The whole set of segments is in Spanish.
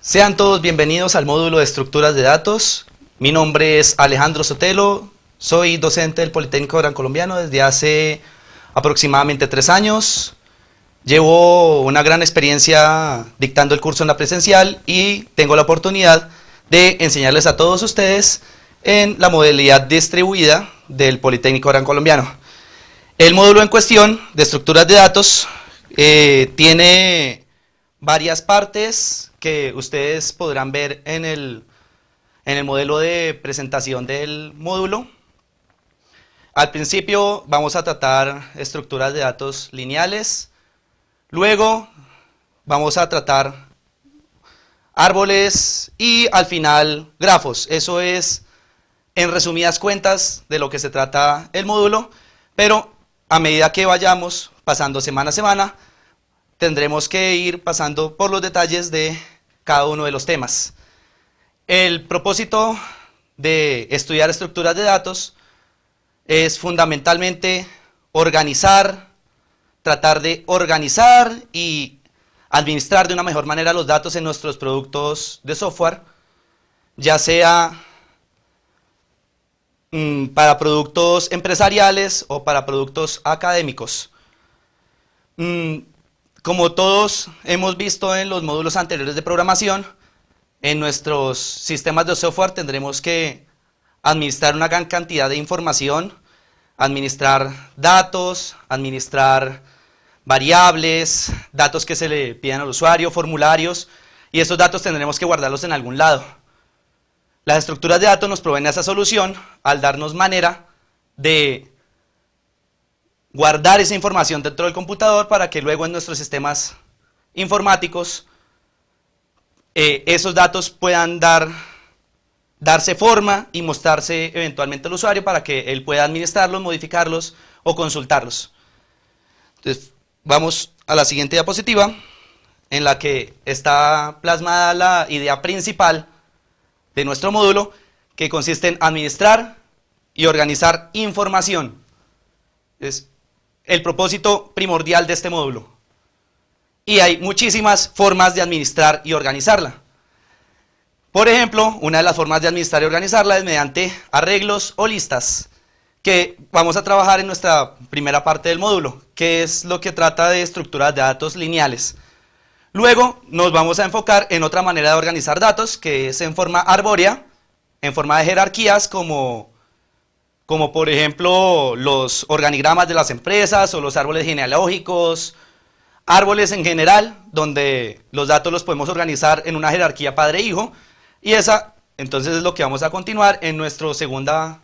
Sean todos bienvenidos al módulo de estructuras de datos. Mi nombre es Alejandro Sotelo, soy docente del Politécnico Gran Colombiano desde hace aproximadamente 3 años. Llevo una gran experiencia dictando el curso en la presencial y tengo la oportunidad de enseñarles a todos ustedes en la modalidad distribuida del Politécnico Gran Colombiano. El módulo en cuestión de estructuras de datos tiene varias partes que ustedes podrán ver en el modelo de presentación del módulo. Al principio vamos a tratar estructuras de datos lineales, luego vamos a tratar árboles y al final grafos. Eso es, en resumidas cuentas, de lo que se trata el módulo, pero a medida que vayamos pasando semana a semana, tendremos que ir pasando por los detalles de cada uno de los temas. El propósito de estudiar estructuras de datos es fundamentalmente organizar, tratar de organizar y administrar de una mejor manera los datos en nuestros productos de software, ya sea para productos empresariales o para productos académicos. Como todos hemos visto en los módulos anteriores de programación, en nuestros sistemas de software tendremos que administrar una gran cantidad de información, administrar datos, administrar variables, datos que se le pidan al usuario, formularios, y esos datos tendremos que guardarlos en algún lado. Las estructuras de datos nos proveen esa solución al darnos manera de guardar esa información dentro del computador para que luego en nuestros sistemas informáticos esos datos puedan darse forma y mostrarse eventualmente al usuario para que él pueda administrarlos, modificarlos o consultarlos. Entonces, vamos a la siguiente diapositiva, en la que está plasmada la idea principal de nuestro módulo, que consiste en administrar y organizar información. Es el propósito primordial de este módulo. Y hay muchísimas formas de administrar y organizarla. Por ejemplo, una de las formas de administrar y organizarla es mediante arreglos o listas, que vamos a trabajar en nuestra primera parte del módulo, que es lo que trata de estructuras de datos lineales. Luego nos vamos a enfocar en otra manera de organizar datos, que es en forma arbórea, en forma de jerarquías, como por ejemplo los organigramas de las empresas o los árboles genealógicos, árboles en general, donde los datos los podemos organizar en una jerarquía padre-hijo, y esa entonces es lo que vamos a continuar en nuestra segunda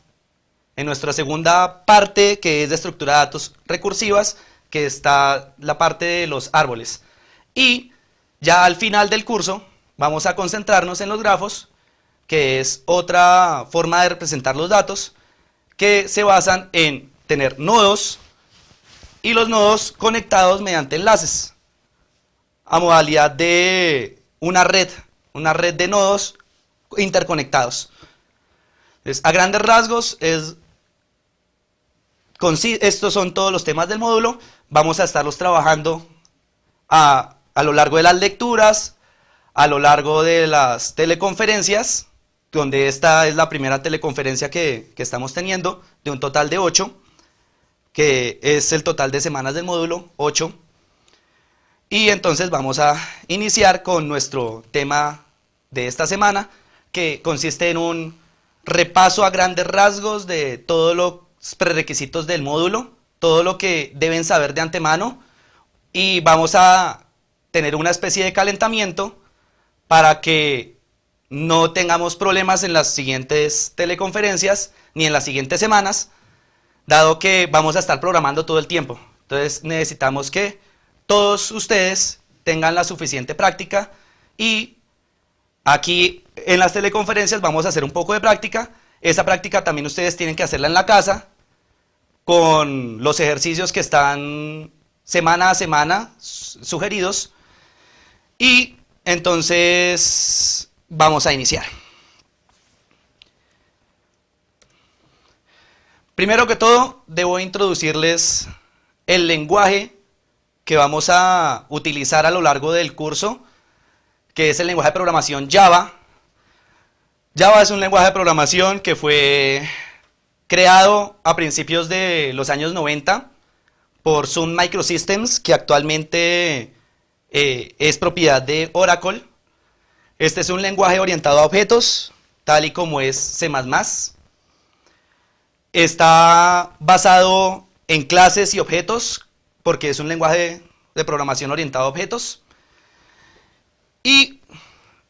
parte, que es de estructura de datos recursivas, que está la parte de los árboles. Y ya al final del curso vamos a concentrarnos en los grafos, que es otra forma de representar los datos, que se basan en tener nodos y los nodos conectados mediante enlaces, a modalidad de una red de nodos interconectados. Entonces, a grandes rasgos, estos son todos los temas del módulo. Vamos a estarlos trabajando a lo largo de las lecturas, a lo largo de las teleconferencias, donde esta es la primera teleconferencia que estamos teniendo, de un total de 8, que es el total de semanas del módulo, 8. Y entonces vamos a iniciar con nuestro tema de esta semana, que consiste en un repaso a grandes rasgos de todos los prerequisitos del módulo, todo lo que deben saber de antemano, y vamos a tener una especie de calentamiento para que no tengamos problemas en las siguientes teleconferencias ni en las siguientes semanas, dado que vamos a estar programando todo el tiempo. Entonces necesitamos que todos ustedes tengan la suficiente práctica, y aquí en las teleconferencias vamos a hacer un poco de práctica. Esa práctica también ustedes tienen que hacerla en la casa, con los ejercicios que están semana a semana sugeridos, y entonces vamos a iniciar. Primero que todo, debo introducirles el lenguaje que vamos a utilizar a lo largo del curso, que es el lenguaje de programación Java. Java es un lenguaje de programación que fue creado a principios de los años 90 por Sun Microsystems, que actualmente es propiedad de Oracle. Este es un lenguaje orientado a objetos, tal y como es C++. Está basado en clases y objetos, porque es un lenguaje de programación orientado a objetos. Y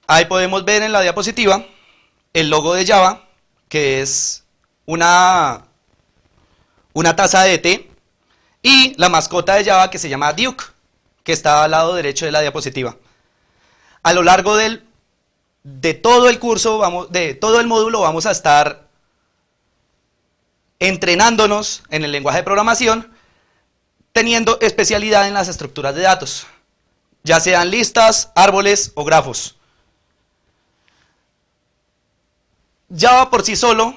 ahí podemos ver en la diapositiva el logo de Java, que es una taza de té, y la mascota de Java, que se llama Duke, que está al lado derecho de la diapositiva. A lo largo de todo el curso, de todo el módulo, vamos a estar entrenándonos en el lenguaje de programación, teniendo especialidad en las estructuras de datos, ya sean listas, árboles o grafos. Java por sí solo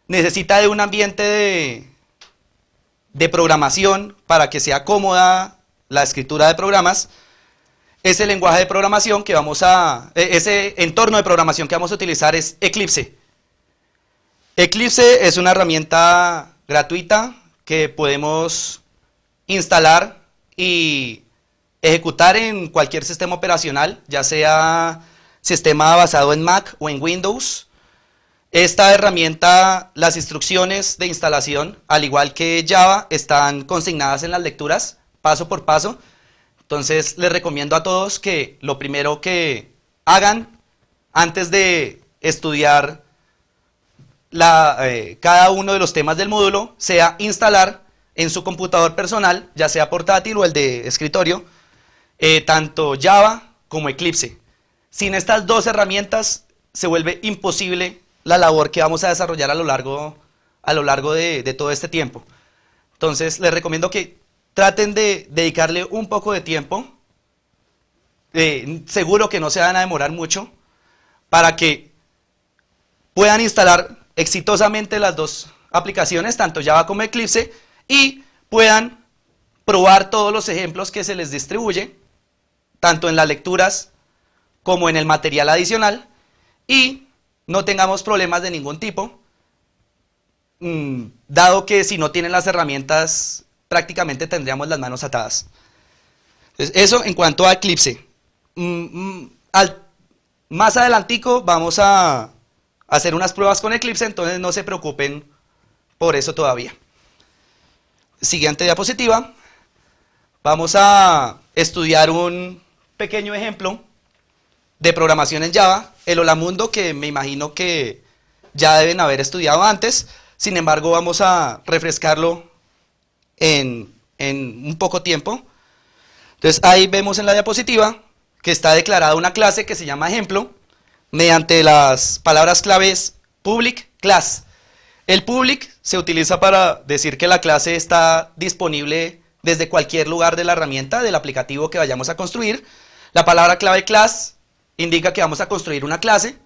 necesita de un ambiente de programación para que sea cómoda la escritura de programas. Ese lenguaje de programación que ese entorno de programación que vamos a utilizar es Eclipse. Eclipse es una herramienta gratuita que podemos instalar y ejecutar en cualquier sistema operacional, ya sea sistema basado en Mac o en Windows. Esta herramienta, las instrucciones de instalación, al igual que Java, están consignadas en las lecturas, paso por paso. Entonces les recomiendo a todos que lo primero que hagan antes de estudiar cada uno de los temas del módulo sea instalar en su computador personal, ya sea portátil o el de escritorio, tanto Java como Eclipse. Sin estas dos herramientas se vuelve imposible la labor que vamos a desarrollar a lo largo de todo este tiempo. Entonces les recomiendo que traten de dedicarle un poco de tiempo, seguro que no se van a demorar mucho, para que puedan instalar exitosamente las dos aplicaciones, tanto Java como Eclipse, y puedan probar todos los ejemplos que se les distribuye, tanto en las lecturas como en el material adicional, y no tengamos problemas de ningún tipo, dado que si no tienen las herramientas prácticamente tendríamos las manos atadas. Entonces, eso en cuanto a Eclipse. Más adelantico vamos a hacer unas pruebas con Eclipse, entonces no se preocupen por eso todavía. Siguiente diapositiva. Vamos a estudiar un pequeño ejemplo de programación en Java, el Hola Mundo, que me imagino que ya deben haber estudiado antes. Sin embargo, vamos a refrescarlo en un poco tiempo. Entonces ahí vemos en la diapositiva que está declarada una clase que se llama ejemplo mediante las palabras claves public, class. El public se utiliza para decir que la clase está disponible desde cualquier lugar de la herramienta, del aplicativo que vayamos a construir. La palabra clave class indica que vamos a construir una clase,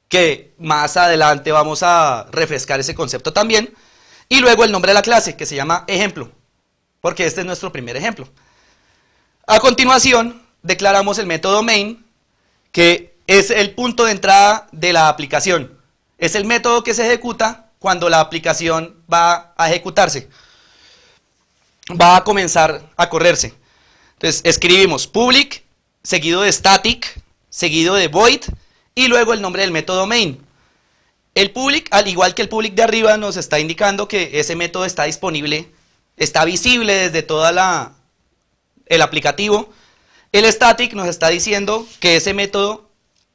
que más adelante vamos a refrescar ese concepto también. Y luego el nombre de la clase, que se llama ejemplo, porque este es nuestro primer ejemplo. A continuación, declaramos el método main, que es el punto de entrada de la aplicación. Es el método que se ejecuta cuando la aplicación va a ejecutarse. Va a comenzar a correrse. Entonces, escribimos public, seguido de static, seguido de void, y luego el nombre del método main. El public, al igual que el public de arriba, nos está indicando que ese método está disponible, está visible desde todo el aplicativo. El static nos está diciendo que ese método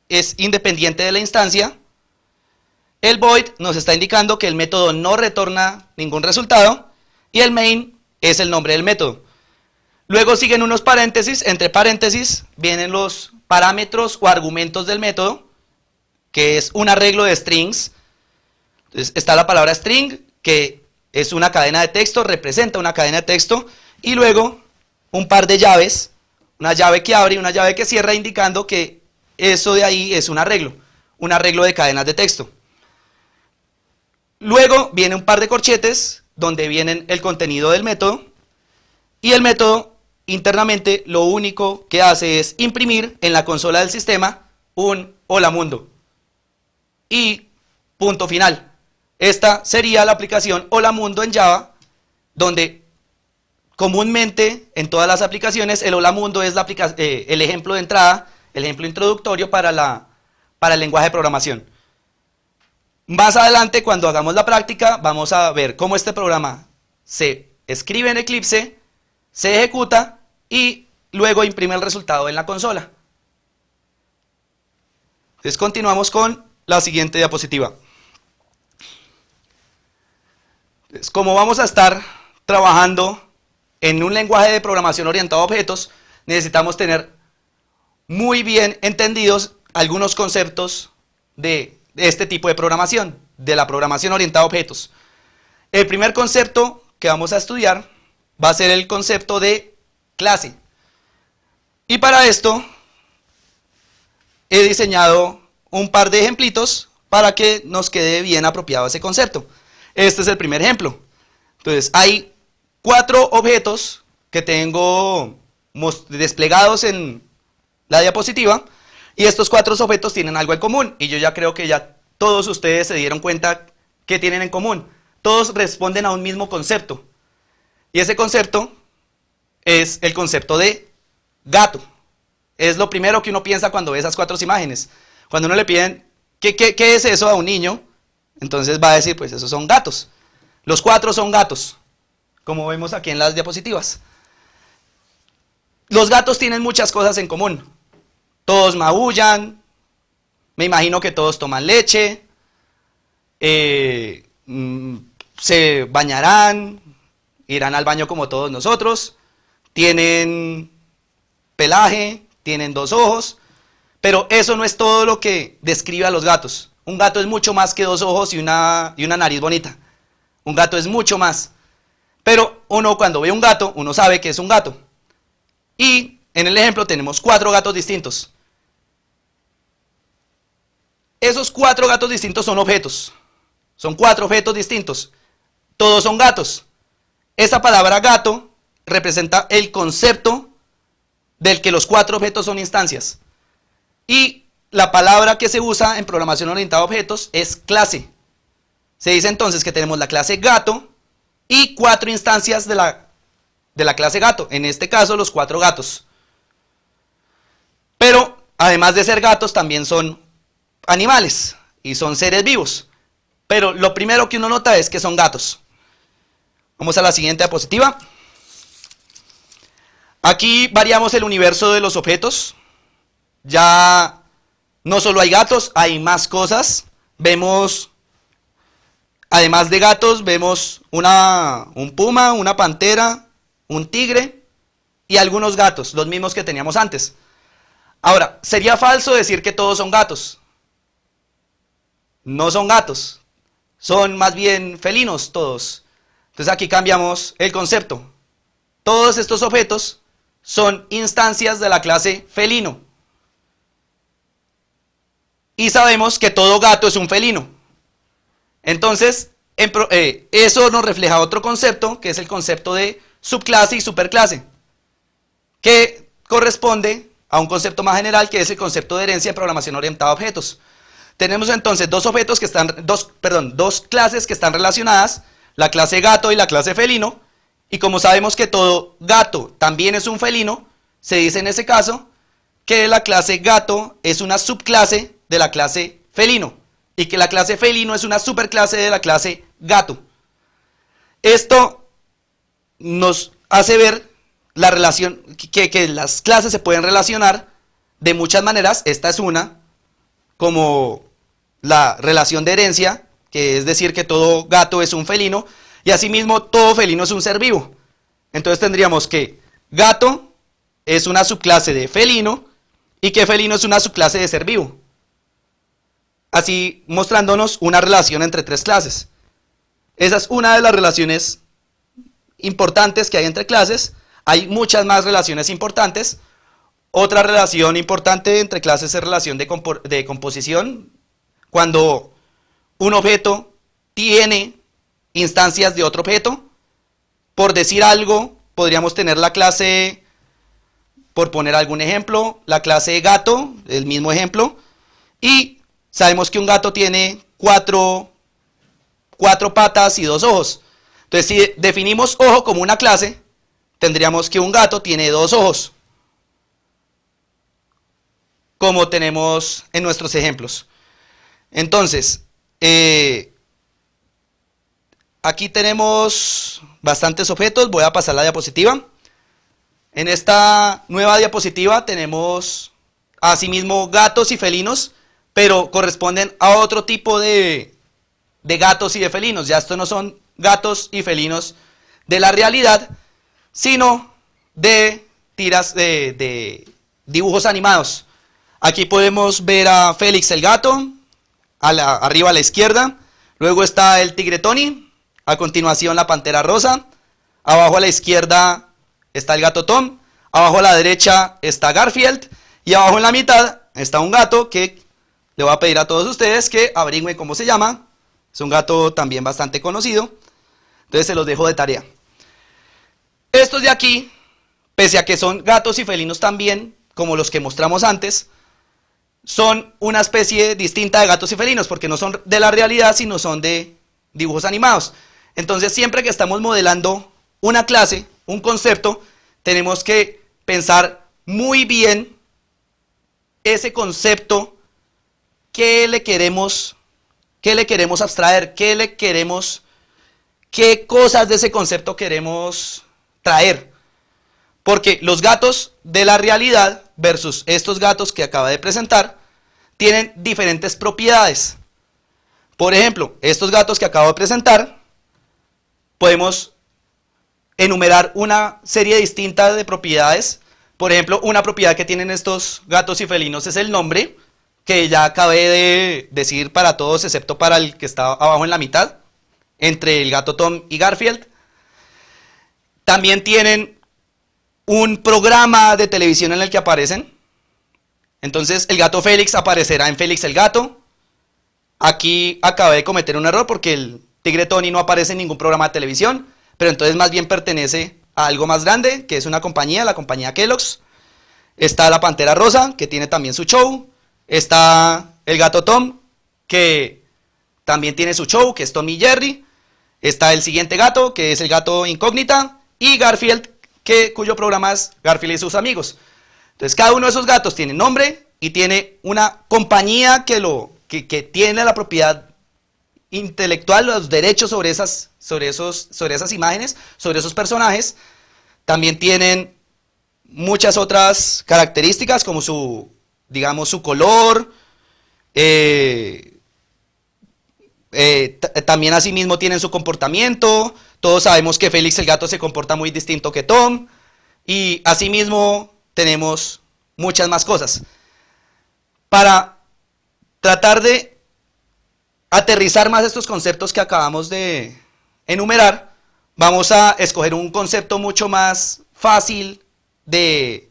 es independiente de la instancia. El void nos está indicando que el método no retorna ningún resultado. Y el main es el nombre del método. Luego siguen unos paréntesis, entre paréntesis vienen los parámetros o argumentos del método, que es un arreglo de strings. Entonces está la palabra string, que es una cadena de texto, representa una cadena de texto, y luego un par de llaves, una llave que abre y una llave que cierra, indicando que eso de ahí es un arreglo de cadenas de texto. Luego viene un par de corchetes, donde vienen el contenido del método, y el método internamente lo único que hace es imprimir en la consola del sistema un hola mundo. Y punto final. Esta sería la aplicación hola mundo en Java, donde comúnmente en todas las aplicaciones el hola mundo es el ejemplo de entrada, el ejemplo introductorio para el lenguaje de programación. Más adelante, cuando hagamos la práctica, vamos a ver cómo este programa se escribe en Eclipse, se ejecuta y luego imprime el resultado en la consola. Entonces continuamos con la siguiente diapositiva. Entonces, como vamos a estar trabajando en un lenguaje de programación orientado a objetos, necesitamos tener muy bien entendidos algunos conceptos de este tipo de programación, de la programación orientada a objetos. El primer concepto que vamos a estudiar va a ser el concepto de clase. Y para esto he diseñado un par de ejemplitos para que nos quede bien apropiado ese concepto. Este es el primer ejemplo. Entonces, hay 4 objetos que tengo desplegados en la diapositiva, y estos 4 objetos tienen algo en común, y yo ya creo que ya todos ustedes se dieron cuenta que tienen en común. Todos responden a un mismo concepto, y ese concepto es el concepto de gato. Es lo primero que uno piensa cuando ve esas 4 imágenes. Cuando uno le piden, ¿qué es eso a un niño? Entonces va a decir, pues esos son gatos. Los 4 son gatos, como vemos aquí en las diapositivas. Los gatos tienen muchas cosas en común. Todos maullan, me imagino que todos toman leche, se bañarán, irán al baño como todos nosotros, tienen pelaje, tienen 2 ojos, pero eso no es todo lo que describe a los gatos. Un gato es mucho más que 2 ojos y una nariz bonita. Un gato es mucho más. Pero uno cuando ve un gato, uno sabe que es un gato. Y en el ejemplo tenemos 4 gatos distintos. Esos 4 gatos distintos son objetos. Son 4 objetos distintos. Todos son gatos. Esa palabra gato representa el concepto del que los 4 objetos son instancias. Y la palabra que se usa en programación orientada a objetos es clase. Se dice entonces que tenemos la clase gato y 4 instancias de la clase gato. En este caso, los 4 gatos. Pero, además de ser gatos, también son animales y son seres vivos. Pero lo primero que uno nota es que son gatos. Vamos a la siguiente diapositiva. Aquí variamos el universo de los objetos. Ya no solo hay gatos, hay más cosas. Vemos, además de gatos, vemos un puma, una pantera, un tigre y algunos gatos, los mismos que teníamos antes. Ahora, sería falso decir que todos son gatos. No son gatos, son más bien felinos todos. Entonces aquí cambiamos el concepto. Todos estos objetos son instancias de la clase felino. Y sabemos que todo gato es un felino. Entonces, eso nos refleja otro concepto, que es el concepto de subclase y superclase, que corresponde a un concepto más general, que es el concepto de herencia en programación orientada a objetos. Tenemos entonces dos clases que están relacionadas, la clase gato y la clase felino, y como sabemos que todo gato también es un felino, se dice en ese caso que la clase gato es una subclase de la clase felino, y que la clase felino es una superclase de la clase gato. Esto nos hace ver la relación, que las clases se pueden relacionar de muchas maneras. Esta es una, como la relación de herencia, que es decir que todo gato es un felino, y asimismo todo felino es un ser vivo. Entonces tendríamos que gato es una subclase de felino, y que felino es una subclase de ser vivo. Así mostrándonos una relación entre 3 clases. Esa es una de las relaciones importantes que hay entre clases. Hay muchas más relaciones importantes. Otra relación importante entre clases es relación de composición. Cuando un objeto tiene instancias de otro objeto, por decir algo, podríamos tener la clase por poner algún ejemplo, la clase gato, el mismo ejemplo, y sabemos que un gato tiene cuatro patas y 2 ojos. Entonces, si definimos ojo como una clase, tendríamos que un gato tiene 2 ojos, como tenemos en nuestros ejemplos. Entonces, aquí tenemos bastantes objetos. Voy a pasar la diapositiva. En esta nueva diapositiva tenemos asimismo gatos y felinos, pero corresponden a otro tipo de gatos y de felinos. Ya estos no son gatos y felinos de la realidad, sino de tiras de dibujos animados. Aquí podemos ver a Félix el gato, arriba a la izquierda. Luego está el tigre Tony, a continuación la pantera rosa. Abajo a la izquierda está el gato Tom. Abajo a la derecha está Garfield. Y abajo en la mitad está un gato que le voy a pedir a todos ustedes que averigüen cómo se llama. Es un gato también bastante conocido. Entonces se los dejo de tarea. Estos de aquí, pese a que son gatos y felinos también, como los que mostramos antes, son una especie distinta de gatos y felinos, porque no son de la realidad, sino son de dibujos animados. Entonces, siempre que estamos modelando una clase, un concepto, tenemos que pensar muy bien ese concepto, qué le queremos abstraer, qué cosas de ese concepto queremos traer. Porque los gatos de la realidad versus estos gatos que acaba de presentar tienen diferentes propiedades. Por ejemplo, estos gatos que acabo de presentar, podemos enumerar una serie distinta de propiedades. Por ejemplo, una propiedad que tienen estos gatos y felinos es el nombre, que ya acabé de decir para todos, excepto para el que está abajo en la mitad, entre el gato Tom y Garfield. También tienen un programa de televisión en el que aparecen. Entonces el gato Félix aparecerá en Félix el gato. Aquí acabé de cometer un error porque el tigre Tony no aparece en ningún programa de televisión, pero entonces más bien pertenece a algo más grande, que es una compañía, la compañía Kellogg's. Está la pantera rosa, que tiene también su show. Está el gato Tom, que también tiene su show, que es Tom y Jerry. Está el siguiente gato, que es el gato incógnita. Y Garfield, cuyo programa es Garfield y sus amigos. Entonces cada uno de esos gatos tiene nombre y tiene una compañía que tiene la propiedad intelectual, los derechos sobre esas imágenes, sobre esos personajes. También tienen muchas otras características como su color. También asimismo tienen su comportamiento. Todos sabemos que Félix el gato se comporta muy distinto que Tom. Y asimismo tenemos muchas más cosas. Para tratar de aterrizar más estos conceptos que acabamos de enumerar, vamos a escoger un concepto mucho más fácil de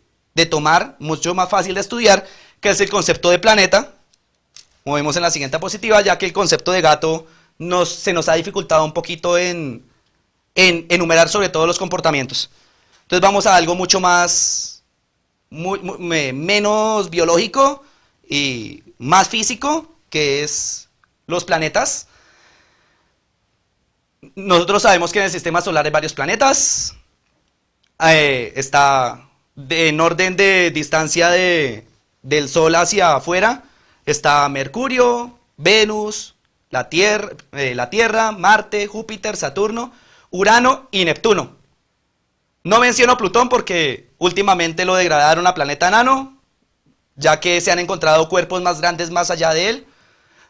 tomar, mucho más fácil de estudiar, que es el concepto de planeta. Como vemos en la siguiente diapositiva, ya que el concepto de gato se nos ha dificultado un poquito en enumerar sobre todo los comportamientos. Entonces vamos a algo mucho más, menos biológico y más físico, que es los planetas. Nosotros sabemos que en el sistema solar hay varios planetas. Está en orden de distancia del Sol hacia afuera. Está Mercurio, Venus, la Tierra, Marte, Júpiter, Saturno, Urano y Neptuno. No menciono Plutón porque últimamente lo degradaron a planeta enano, ya que se han encontrado cuerpos más grandes más allá de él.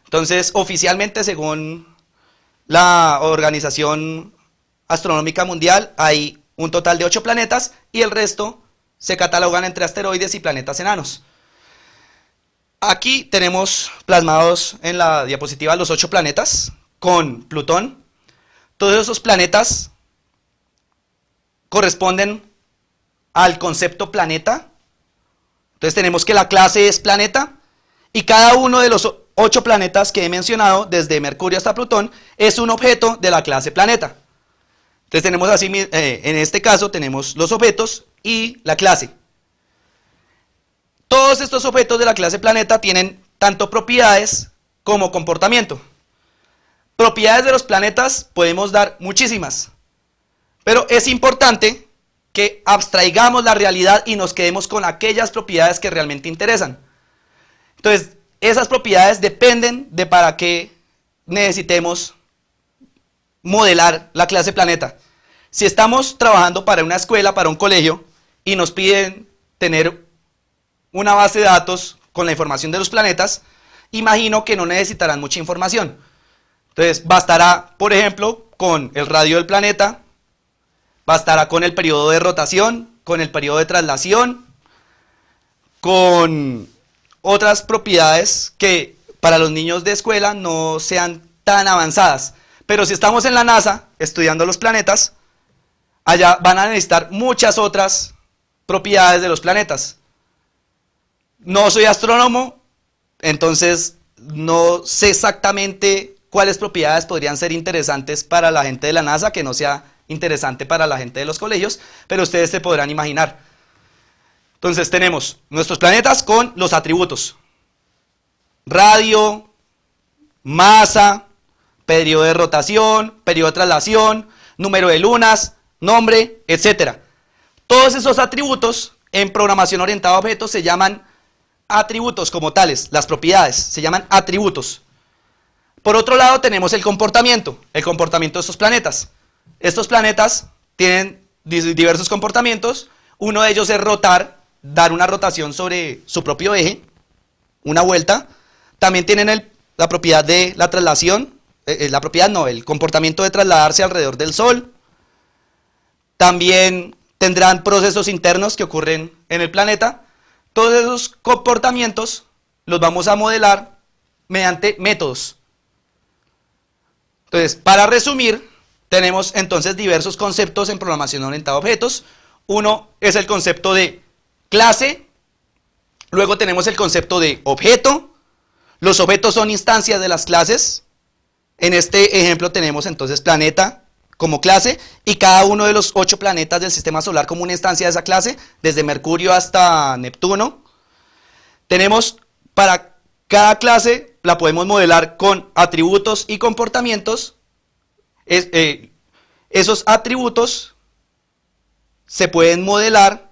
Entonces, oficialmente, según la Organización Astronómica Mundial, hay un total de 8 planetas y el resto se catalogan entre asteroides y planetas enanos. Aquí tenemos plasmados en la diapositiva los 8 planetas con Plutón. Todos esos planetas corresponden al concepto planeta. Entonces tenemos que la clase es planeta y cada uno de los 8 planetas que he mencionado, desde Mercurio hasta Plutón, es un objeto de la clase planeta. Entonces tenemos así, en este caso tenemos los objetos y la clase. Todos estos objetos de la clase planeta tienen tanto propiedades como comportamiento. Propiedades de los planetas podemos dar muchísimas, pero es importante que abstraigamos la realidad y nos quedemos con aquellas propiedades que realmente interesan. Entonces, esas propiedades dependen de para qué necesitemos modelar la clase planeta. Si estamos trabajando para una escuela, para un colegio, y nos piden tener una base de datos con la información de los planetas, imagino que no necesitarán mucha información. Entonces, bastará, por ejemplo, con el radio del planeta, bastará con el periodo de rotación, con el periodo de traslación, con otras propiedades que para los niños de escuela no sean tan avanzadas. Pero si estamos en la NASA estudiando los planetas, allá van a necesitar muchas otras propiedades de los planetas. No soy astrónomo, entonces no sé exactamente cuáles propiedades podrían ser interesantes para la gente de la NASA, que no sea interesante para la gente de los colegios, pero ustedes se podrán imaginar. Entonces tenemos nuestros planetas con los atributos: radio, masa, periodo de rotación, periodo de traslación, número de lunas, nombre, etc. Todos esos atributos en programación orientada a objetos se llaman atributos como tales. Las propiedades se llaman atributos. Por otro lado tenemos el comportamiento de estos planetas. Estos planetas tienen diversos comportamientos. Uno de ellos es rotar, dar una rotación sobre su propio eje, una vuelta. También tienen la propiedad de la traslación, el comportamiento de trasladarse alrededor del Sol. También tendrán procesos internos que ocurren en el planeta. Todos esos comportamientos los vamos a modelar mediante métodos. Entonces, para resumir, tenemos entonces diversos conceptos en programación orientada a objetos. Uno es el concepto de clase, luego tenemos el concepto de objeto. Los objetos son instancias de las clases. En este ejemplo tenemos entonces planeta como clase y cada uno de los 8 planetas del sistema solar como una instancia de esa clase, desde Mercurio hasta Neptuno. Tenemos para cada clase, la podemos modelar con atributos y comportamientos. Esos atributos se pueden modelar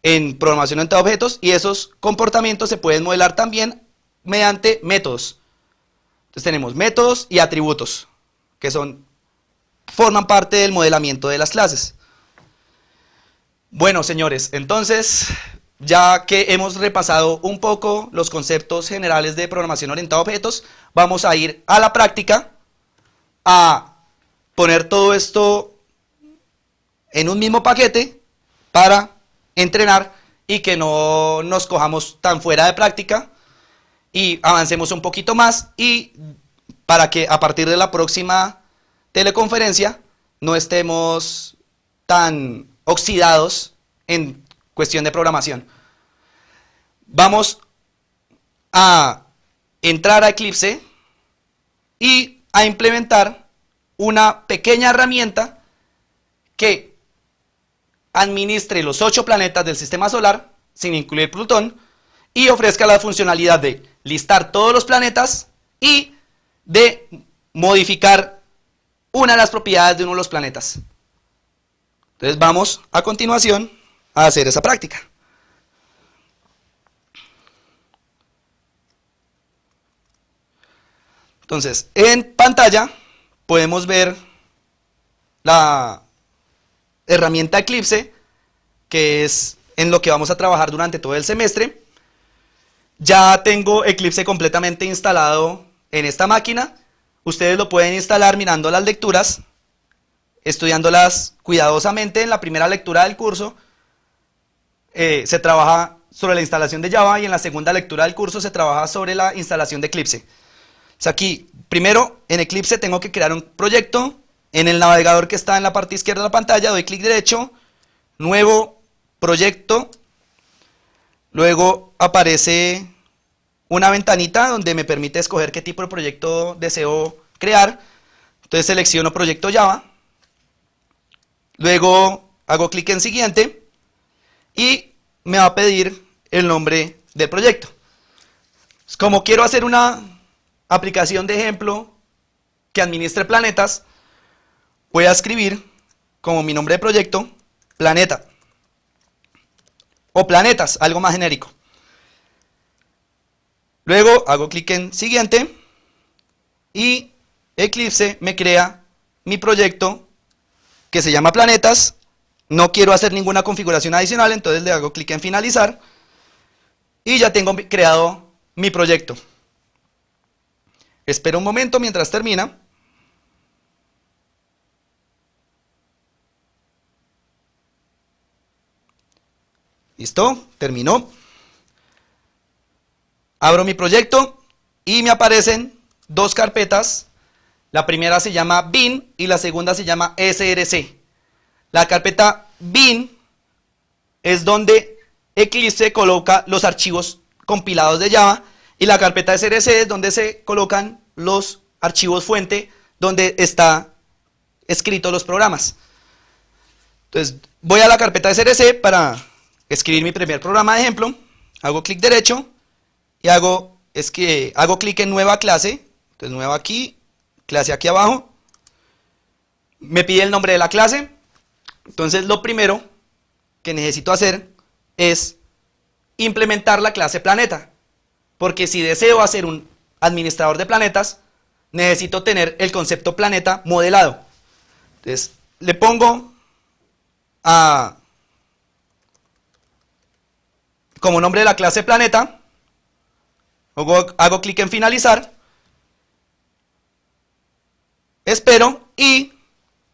en programación orientada a objetos y esos comportamientos se pueden modelar también mediante métodos. Entonces tenemos métodos y atributos que forman parte del modelamiento de las clases. Bueno, señores, entonces, ya que hemos repasado un poco los conceptos generales de programación orientada a objetos, vamos a ir a la práctica a poner todo esto en un mismo paquete para entrenar y que no nos cojamos tan fuera de práctica y avancemos un poquito más, y para que a partir de la próxima teleconferencia no estemos tan oxidados en cuestión de programación. Vamos a entrar a Eclipse y a implementar una pequeña herramienta que administre los 8 planetas del sistema solar, sin incluir Plutón, y ofrezca la funcionalidad de listar todos los planetas y de modificar una de las propiedades de uno de los planetas. Entonces vamos a continuación a hacer esa práctica. Entonces, en pantalla podemos ver la herramienta Eclipse, que es en lo que vamos a trabajar durante todo el semestre. Ya tengo Eclipse completamente instalado en esta máquina. Ustedes lo pueden instalar mirando las lecturas, estudiándolas cuidadosamente. En la primera lectura del curso se trabaja sobre la instalación de Java, y en la segunda lectura del curso se trabaja sobre la instalación de Eclipse. O sea, aquí, primero en Eclipse tengo que crear un proyecto. En el navegador que está en la parte izquierda de la pantalla doy clic derecho, nuevo proyecto. Luego aparece una ventanita donde me permite escoger qué tipo de proyecto deseo crear. Entonces selecciono proyecto Java. Luego hago clic en siguiente y me va a pedir el nombre del proyecto. Como quiero hacer una aplicación de ejemplo que administre planetas, voy a escribir como mi nombre de proyecto, planeta. O planetas, algo más genérico. Luego hago clic en siguiente y Eclipse me crea mi proyecto que se llama planetas. No quiero hacer ninguna configuración adicional, entonces le hago clic en finalizar y ya tengo creado mi proyecto. Espero un momento mientras termina. Listo, terminó. Abro mi proyecto y me aparecen dos carpetas. La primera se llama bin y la segunda se llama src. La carpeta bin es donde Eclipse coloca los archivos compilados de Java y la carpeta src es donde se colocan los archivos fuente donde está escritos los programas. Entonces voy a la carpeta src para escribir mi primer programa de ejemplo, hago clic derecho y hago clic en nueva clase, entonces nueva aquí, clase aquí abajo, me pide el nombre de la clase, entonces lo primero que necesito hacer es implementar la clase planeta, porque si deseo hacer un administrador de planetas, necesito tener el concepto planeta modelado. Entonces le pongo como nombre de la clase planeta, hago clic en finalizar, espero y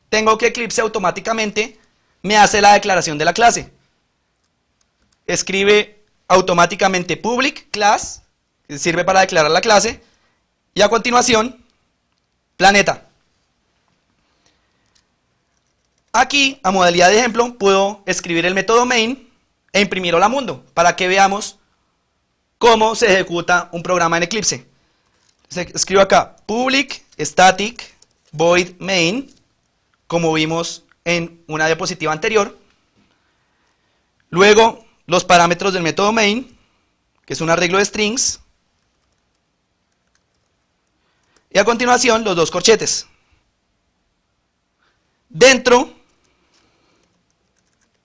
tengo que Eclipse automáticamente me hace la declaración de la clase. Escribe automáticamente public class, que sirve para declarar la clase, y a continuación planeta. Aquí, a modalidad de ejemplo, puedo escribir el método main e imprimir hola mundo, para que veamos cómo se ejecuta un programa en Eclipse. Entonces, escribo acá public static void main, como vimos en una diapositiva anterior. Luego, los parámetros del método main, que es un arreglo de strings. Y a continuación, los dos corchetes. Dentro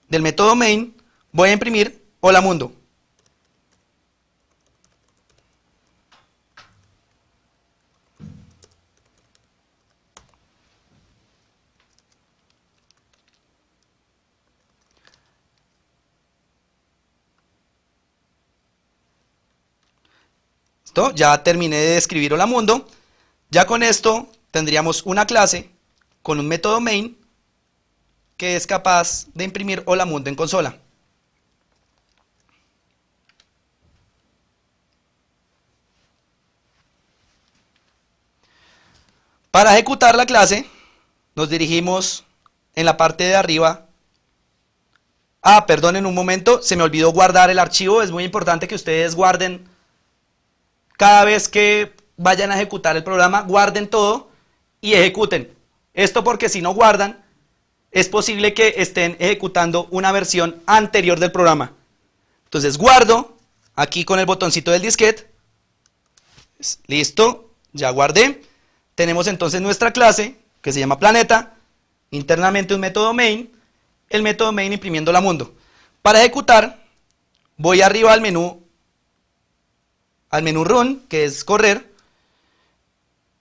del método main, voy a imprimir hola mundo. ¿Listo? Ya terminé de escribir hola mundo. Ya con esto tendríamos una clase con un método main que es capaz de imprimir hola mundo en consola. Para ejecutar la clase, nos dirigimos en la parte de arriba. Perdonen un momento, se me olvidó guardar el archivo. Es muy importante que ustedes guarden cada vez que vayan a ejecutar el programa, guarden todo y ejecuten. Esto porque si no guardan, es posible que estén ejecutando una versión anterior del programa. Entonces guardo, aquí con el botoncito del disquete. Listo, ya guardé. Tenemos entonces nuestra clase, que se llama planeta, internamente un método main, el método main imprimiendo la mundo. Para ejecutar, voy arriba al menú run, que es correr,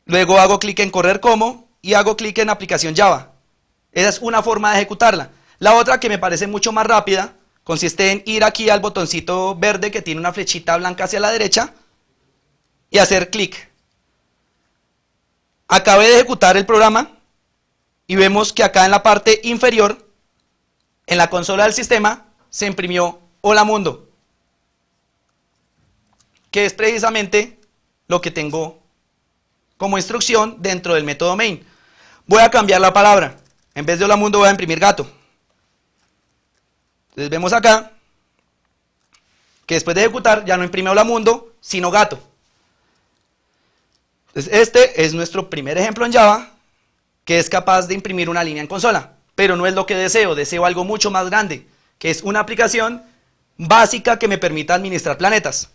luego hago clic en correr como, y hago clic en aplicación Java. Esa es una forma de ejecutarla. La otra, que me parece mucho más rápida, consiste en ir aquí al botoncito verde que tiene una flechita blanca hacia la derecha, y hacer clic. Acabé de ejecutar el programa, y vemos que acá en la parte inferior, en la consola del sistema, se imprimió hola mundo, que es precisamente lo que tengo como instrucción dentro del método main. Voy a cambiar la palabra. En vez de hola mundo voy a imprimir gato. Entonces vemos acá que después de ejecutar ya no imprime hola mundo, sino gato. Entonces este es nuestro primer ejemplo en Java que es capaz de imprimir una línea en consola. Pero no es lo que deseo algo mucho más grande, que es una aplicación básica que me permita administrar planetas.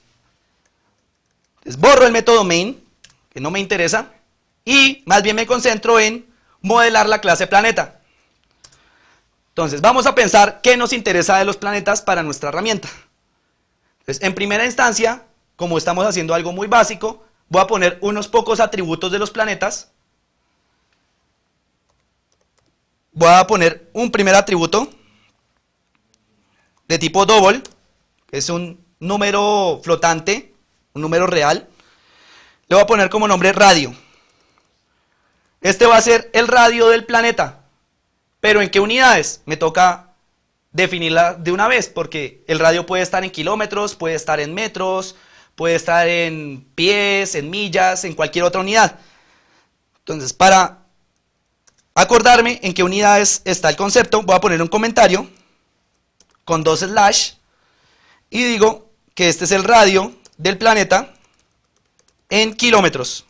Entonces, borro el método main, que no me interesa, y más bien me concentro en modelar la clase planeta. Entonces, vamos a pensar qué nos interesa de los planetas para nuestra herramienta. Entonces, en primera instancia, como estamos haciendo algo muy básico, voy a poner unos pocos atributos de los planetas. Voy a poner un primer atributo de tipo double, que es un número flotante, un número real. Le voy a poner como nombre radio. Este va a ser el radio del planeta. ¿Pero en qué unidades? Me toca definirla de una vez, porque el radio puede estar en kilómetros, puede estar en metros, puede estar en pies, en millas, en cualquier otra unidad. Entonces, para acordarme en qué unidades está el concepto, voy a poner un comentario con 2 slash y digo que este es el radio del planeta en kilómetros,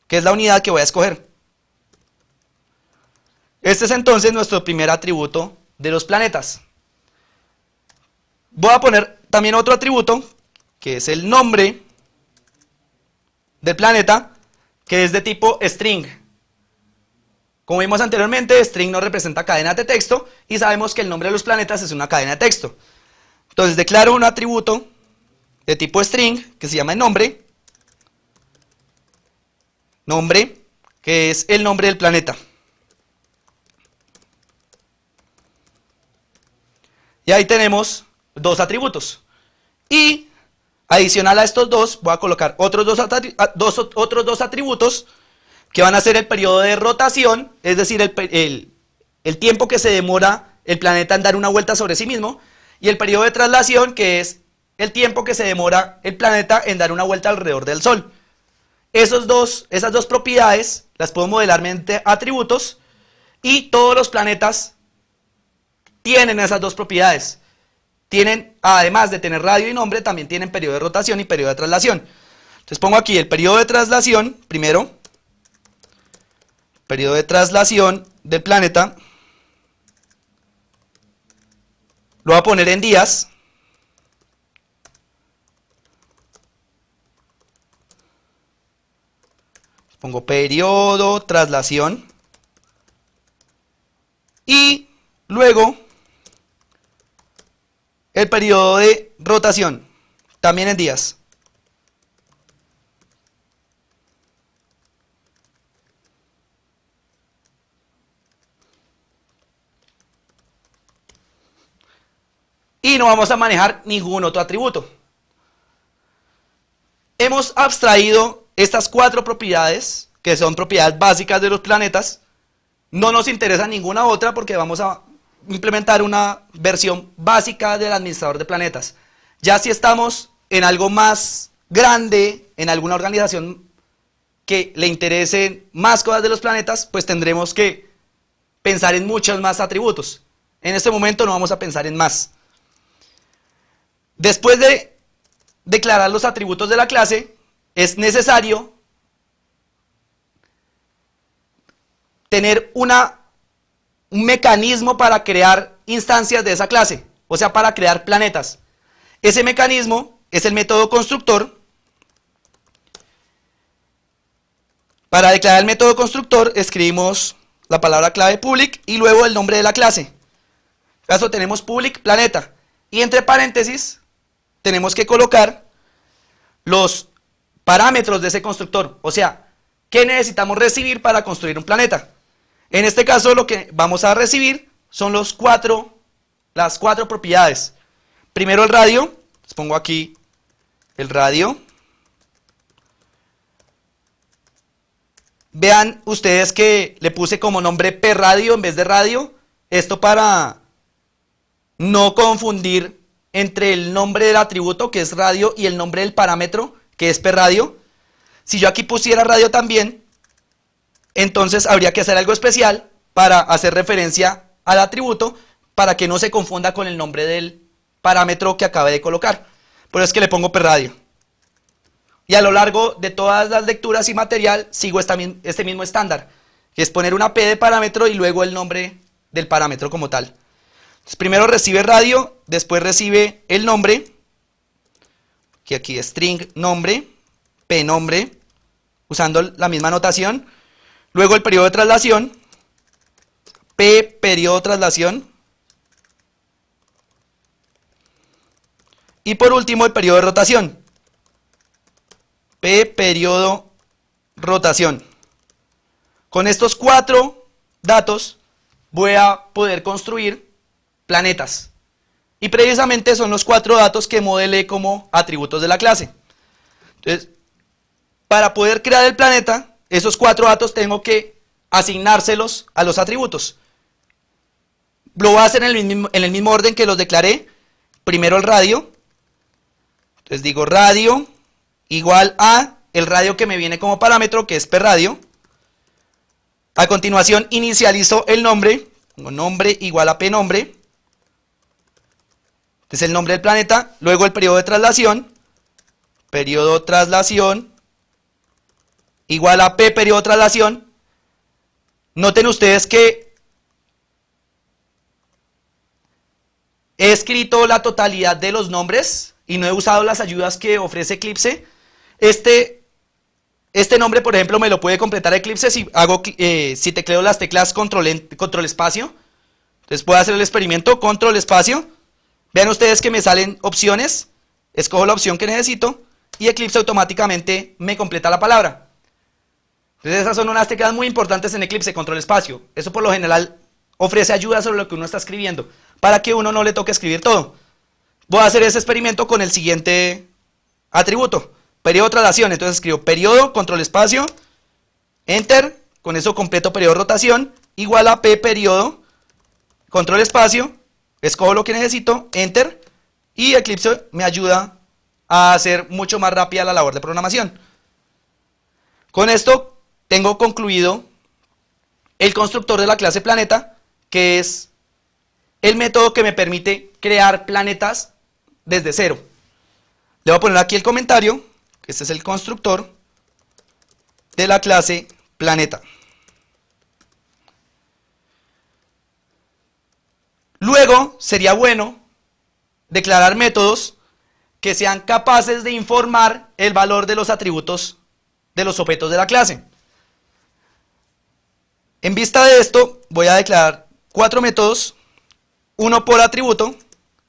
que es la unidad que voy a escoger. Este es entonces nuestro primer atributo de los planetas. Voy a poner también otro atributo, que es el nombre del planeta, que es de tipo string. Como vimos anteriormente, string nos representa cadenas de texto y sabemos que el nombre de los planetas es una cadena de texto. Entonces declaro un atributo de tipo string que se llama nombre, que es el nombre del planeta. Y ahí tenemos 2 atributos. Y adicional a estos 2, voy a colocar otros dos atributos que van a ser el periodo de rotación, es decir, el tiempo que se demora el planeta en dar una vuelta sobre sí mismo, y el periodo de traslación, que es el tiempo que se demora el planeta en dar una vuelta alrededor del Sol. Esas dos propiedades las puedo modelar mediante atributos, y todos los planetas tienen esas 2 propiedades. Tienen, además de tener radio y nombre, también tienen periodo de rotación y periodo de traslación. Entonces pongo aquí el periodo de traslación, primero, periodo de traslación del planeta, lo voy a poner en días, pongo periodo, traslación, y luego el periodo de rotación, también en días. Y no vamos a manejar ningún otro atributo. Hemos abstraído estas 4 propiedades, que son propiedades básicas de los planetas. No nos interesa ninguna otra porque vamos a implementar una versión básica del administrador de planetas. Ya si estamos en algo más grande, en alguna organización que le interesen más cosas de los planetas, pues tendremos que pensar en muchos más atributos. En este momento no vamos a pensar en más. Después de declarar los atributos de la clase, es necesario tener un mecanismo para crear instancias de esa clase, o sea, para crear planetas. Ese mecanismo es el método constructor. Para declarar el método constructor escribimos la palabra clave public y luego el nombre de la clase. En este caso tenemos public planeta y entre paréntesis tenemos que colocar los parámetros de ese constructor, o sea, ¿qué necesitamos recibir para construir un planeta? En este caso lo que vamos a recibir son las 4 propiedades. Primero el radio, les pongo aquí el radio. Vean ustedes que le puse como nombre P-radio en vez de radio, esto para no confundir entre el nombre del atributo, que es radio, y el nombre del parámetro, que es P-radio. Si yo aquí pusiera radio también, entonces habría que hacer algo especial para hacer referencia al atributo, para que no se confunda con el nombre del parámetro que acabé de colocar. Por eso es que le pongo P-radio. Y a lo largo de todas las lecturas y material, sigo este mismo estándar, que es poner una P de parámetro y luego el nombre del parámetro como tal. Entonces, primero recibe radio, después recibe el nombre, que aquí es string nombre, p nombre, usando la misma notación. Luego el periodo de traslación, p periodo de traslación. Y por último el periodo de rotación, p periodo rotación. Con estos 4 datos voy a poder construir planetas. Y precisamente son los 4 datos que modelé como atributos de la clase. Entonces, para poder crear el planeta, esos 4 datos tengo que asignárselos a los atributos. Lo voy a hacer en el mismo orden que los declaré. Primero el radio. Entonces digo radio igual a el radio que me viene como parámetro, que es pradio. A continuación inicializo el nombre. Pongo nombre igual a pnombre. Este es el nombre del planeta. Luego el periodo de traslación. Periodo de traslación igual a p periodo de traslación. Noten ustedes que he escrito la totalidad de los nombres y no he usado las ayudas que ofrece Eclipse. Este nombre, por ejemplo, me lo puede completar Eclipse si tecleo las teclas control espacio. Entonces puedo hacer el experimento, control espacio. Vean ustedes que me salen opciones. Escojo la opción que necesito y Eclipse automáticamente me completa la palabra. Entonces esas son unas teclas muy importantes en Eclipse, control espacio. Eso por lo general ofrece ayuda sobre lo que uno está escribiendo, para que uno no le toque escribir todo. Voy a hacer ese experimento con el siguiente atributo, periodo de traslación. Entonces escribo periodo, control espacio, enter, con eso completo periodo de rotación, igual a p periodo, control espacio, escojo lo que necesito, enter, y Eclipse me ayuda a hacer mucho más rápida la labor de programación. Con esto tengo concluido el constructor de la clase planeta, que es el método que me permite crear planetas desde cero. Le voy a poner aquí el comentario, que este es el constructor de la clase planeta. Luego sería bueno declarar métodos que sean capaces de informar el valor de los atributos de los objetos de la clase. En vista de esto, voy a declarar 4 métodos, uno por atributo,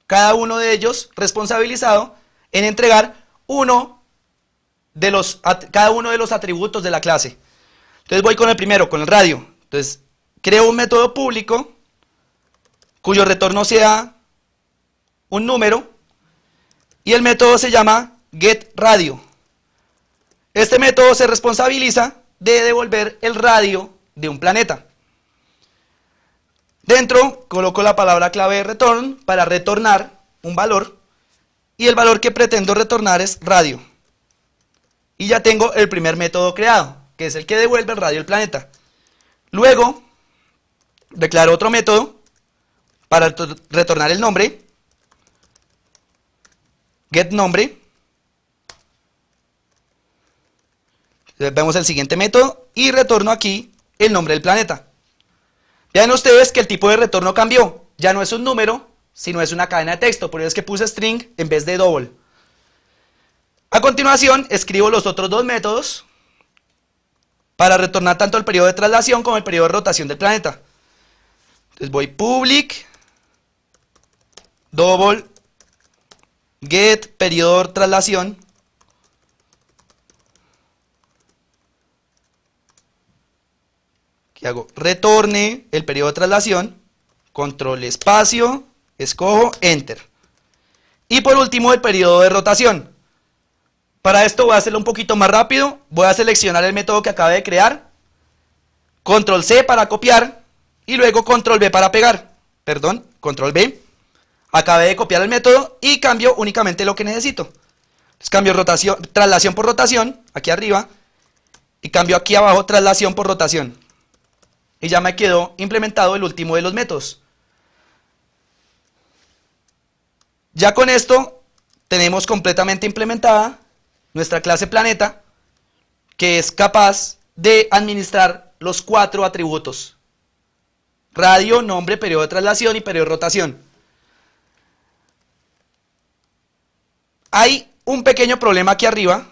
cada uno de ellos responsabilizado en entregar cada uno de los atributos de la clase. Entonces voy con el primero, con el radio. Entonces creo un método público cuyo retorno sea un número y el método se llama getRadio. Este método se responsabiliza de devolver el radio de un planeta. Dentro coloco la palabra clave de return para retornar un valor y el valor que pretendo retornar es radio. Y ya tengo el primer método creado, que es el que devuelve el radio del planeta. Luego declaro otro método para retornar el nombre, getNombre. Vemos el siguiente método y retorno aquí el nombre del planeta. Vean ustedes que el tipo de retorno cambió. Ya no es un número, sino es una cadena de texto. Por eso es que puse string en vez de double. A continuación, escribo los otros 2 métodos para retornar tanto el periodo de traslación como el periodo de rotación del planeta. Entonces voy public double get periodo de traslación que hago retorne el periodo de traslación, control espacio, escojo enter. Y por último el periodo de rotación. Para esto voy a hacerlo un poquito más rápido. Voy a seleccionar el método que acabé de crear, control C para copiar y luego control V para pegar. Perdón, control V. Acabé de copiar el método y cambio únicamente lo que necesito. Entonces cambio traslación por rotación aquí arriba y cambio aquí abajo traslación por rotación. Y ya me quedó implementado el último de los métodos. Ya con esto tenemos completamente implementada nuestra clase planeta, que es capaz de administrar los 4 atributos: radio, nombre, periodo de traslación y periodo de rotación. Hay un pequeño problema aquí arriba,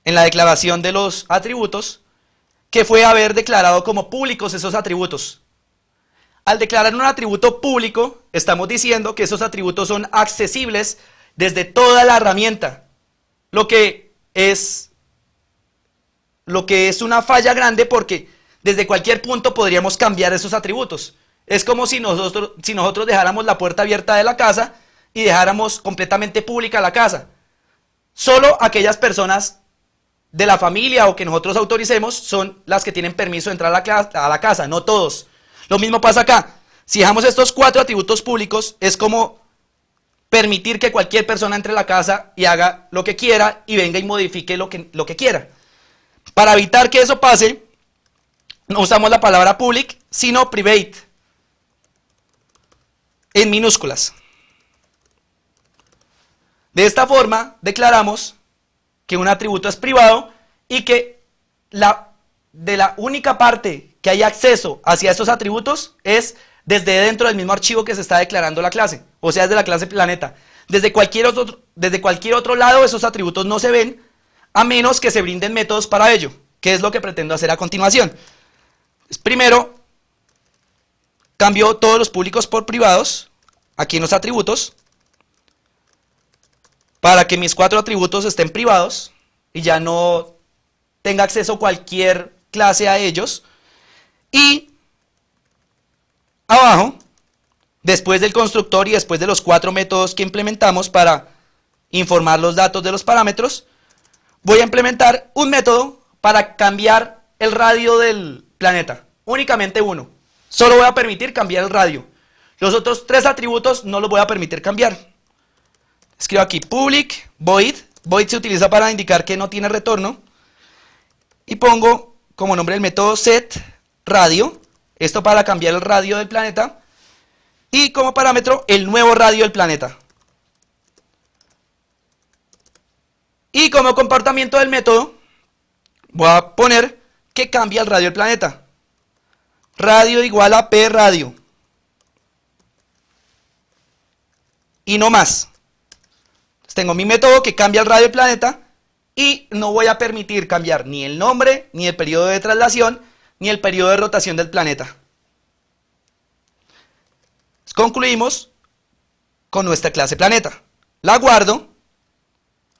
en la declaración de los atributos, que fue haber declarado como públicos esos atributos. Al declarar un atributo público, estamos diciendo que esos atributos son accesibles desde toda la herramienta, lo que es una falla grande porque desde cualquier punto podríamos cambiar esos atributos. Es como si nosotros dejáramos la puerta abierta de la casa y dejáramos completamente pública la casa. Solo aquellas personas de la familia o que nosotros autoricemos son las que tienen permiso de entrar a la casa, no todos. Lo mismo pasa acá. Si dejamos estos 4 atributos públicos, es como permitir que cualquier persona entre a la casa y haga lo que quiera y venga y modifique lo que quiera. Para evitar que eso pase, no usamos la palabra public, sino private, en minúsculas. De esta forma, declaramos que un atributo es privado y que de la única parte que hay acceso hacia esos atributos es desde dentro del mismo archivo que se está declarando la clase, o sea, desde la clase planeta. Desde cualquier otro lado esos atributos no se ven, a menos que se brinden métodos para ello, que es lo que pretendo hacer a continuación. Primero, cambio todos los públicos por privados, aquí en los atributos, para que mis 4 atributos estén privados y ya no tenga acceso cualquier clase a ellos. Y abajo, después del constructor y después de los 4 métodos que implementamos para informar los datos de los parámetros, voy a implementar un método para cambiar el radio del planeta. Únicamente uno. Solo voy a permitir cambiar el radio. Los otros 3 atributos no los voy a permitir cambiar. Escribo aquí public void. Void se utiliza para indicar que no tiene retorno. Y pongo como nombre del método set radio. Esto para cambiar el radio del planeta. Y como parámetro el nuevo radio del planeta. Y como comportamiento del método voy a poner que cambia el radio del planeta. Radio igual a p radio. Y no más. Tengo mi método que cambia el radio del planeta y no voy a permitir cambiar ni el nombre, ni el periodo de traslación, ni el periodo de rotación del planeta. Concluimos con nuestra clase planeta. La guardo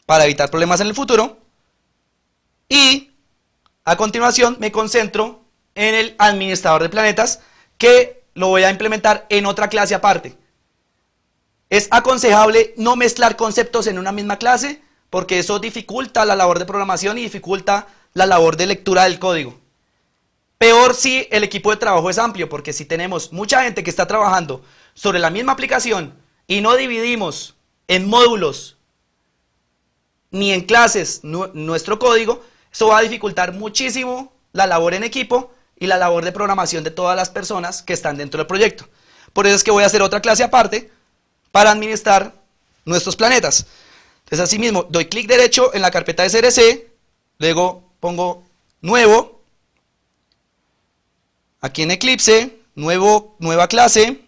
para evitar problemas en el futuro y a continuación me concentro en el administrador de planetas, que lo voy a implementar en otra clase aparte. Es aconsejable no mezclar conceptos en una misma clase porque eso dificulta la labor de programación y dificulta la labor de lectura del código. Peor si el equipo de trabajo es amplio, porque si tenemos mucha gente que está trabajando sobre la misma aplicación y no dividimos en módulos ni en clases nuestro código, eso va a dificultar muchísimo la labor en equipo y la labor de programación de todas las personas que están dentro del proyecto. Por eso es que voy a hacer otra clase aparte para administrar nuestros planetas. Entonces, asimismo, doy clic derecho en la carpeta de CRC, luego pongo nuevo, aquí en Eclipse, nueva clase,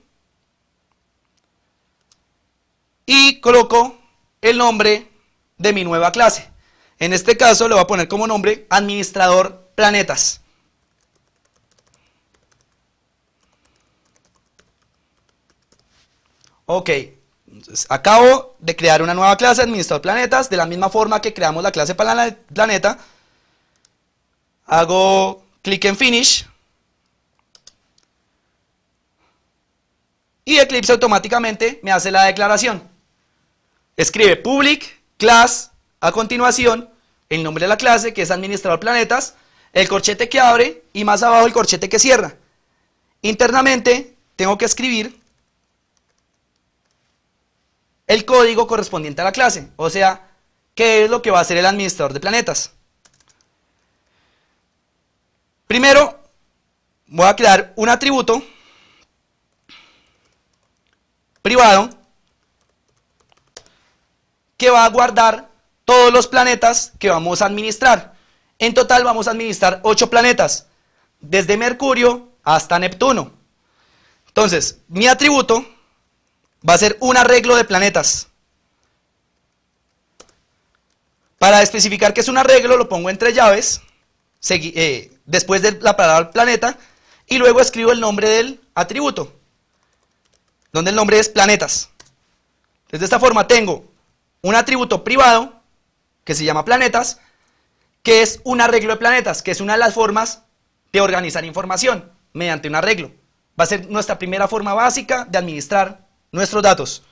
y coloco el nombre de mi nueva clase. En este caso le voy a poner como nombre administrador planetas. Ok, entonces acabo de crear una nueva clase, administrador planetas, de la misma forma que creamos la clase para planeta. Hago clic en Finish. Y Eclipse automáticamente me hace la declaración. Escribe public class, a continuación el nombre de la clase, que es administrador planetas, el corchete que abre y más abajo el corchete que cierra. Internamente tengo que escribir el código correspondiente a la clase, o sea, qué es lo que va a hacer el administrador de planetas. Primero, voy a crear un atributo privado que va a guardar todos los planetas que vamos a administrar. En total vamos a administrar 8 planetas, desde Mercurio hasta Neptuno. Entonces, mi atributo va a ser un arreglo de planetas. Para especificar que es un arreglo, lo pongo entre llaves, después de la palabra planeta, y luego escribo el nombre del atributo, donde el nombre es planetas. Entonces, de esta forma tengo un atributo privado, que se llama planetas, que es un arreglo de planetas, que es una de las formas de organizar información, mediante un arreglo. Va a ser nuestra primera forma básica de administrar nuestros datos.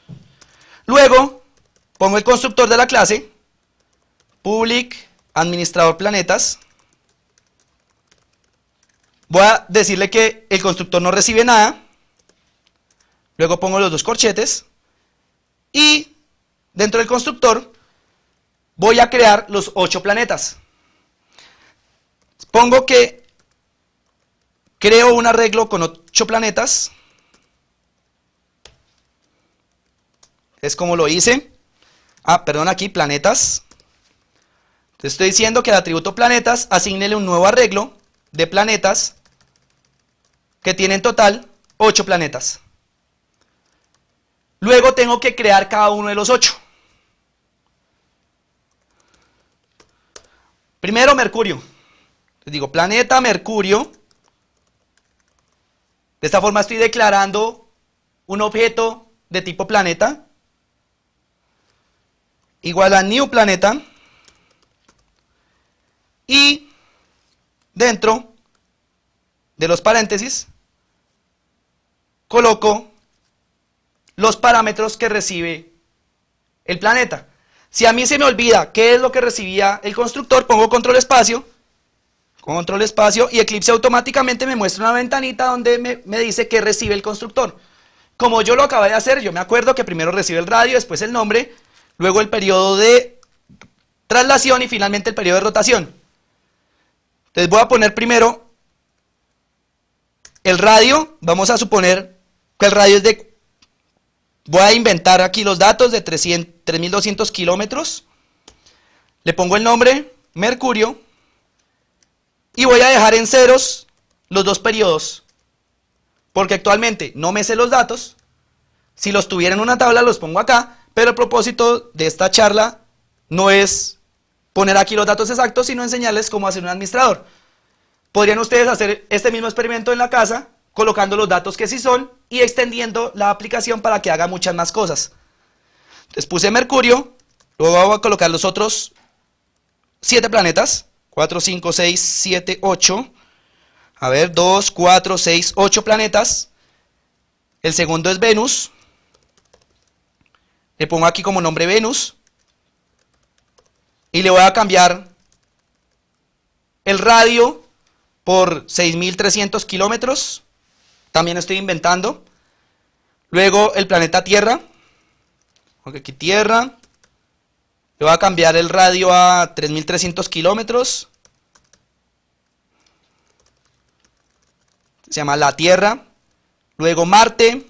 Luego, pongo el constructor de la clase, public administrador planetas. Voy a decirle que el constructor no recibe nada. Luego pongo los dos corchetes. Y dentro del constructor voy a crear los 8 planetas. Pongo que creo un arreglo con 8 planetas. Es como lo hice. Perdón, aquí planetas. Te estoy diciendo que al atributo planetas asígnele un nuevo arreglo de planetas que tiene en total 8 planetas. Luego tengo que crear cada uno de los 8. Primero Mercurio. Les digo planeta Mercurio. De esta forma estoy declarando un objeto de tipo planeta. Igual a new planeta. Y dentro de los paréntesis coloco los parámetros que recibe el planeta. Si a mí se me olvida qué es lo que recibía el constructor, pongo control espacio y Eclipse automáticamente me muestra una ventanita donde me dice qué recibe el constructor. Como yo lo acabé de hacer, yo me acuerdo que primero recibe el radio, después el nombre, luego el periodo de traslación y finalmente el periodo de rotación. Entonces voy a poner primero el radio. Vamos a suponer que el radio es de... Voy a inventar aquí los datos de 3.200 kilómetros. Le pongo el nombre, Mercurio. Y voy a dejar en ceros los dos periodos. Porque actualmente no me sé los datos. Si los tuviera en una tabla los pongo acá. Pero el propósito de esta charla no es poner aquí los datos exactos, sino enseñarles cómo hacer un administrador. Podrían ustedes hacer este mismo experimento en la casa, colocando los datos que sí son y extendiendo la aplicación para que haga muchas más cosas. Entonces puse Mercurio, luego voy a colocar los otros 7 planetas, 4, 5, 6, 7, 8, a ver, 2, 4, 6, 8 planetas. El segundo es Venus, le pongo aquí como nombre Venus, y le voy a cambiar el radio por 6.300 kilómetros, también estoy inventando. Luego el planeta Tierra, aquí Tierra, le voy a cambiar el radio a 3.300 kilómetros, se llama la Tierra. Luego Marte,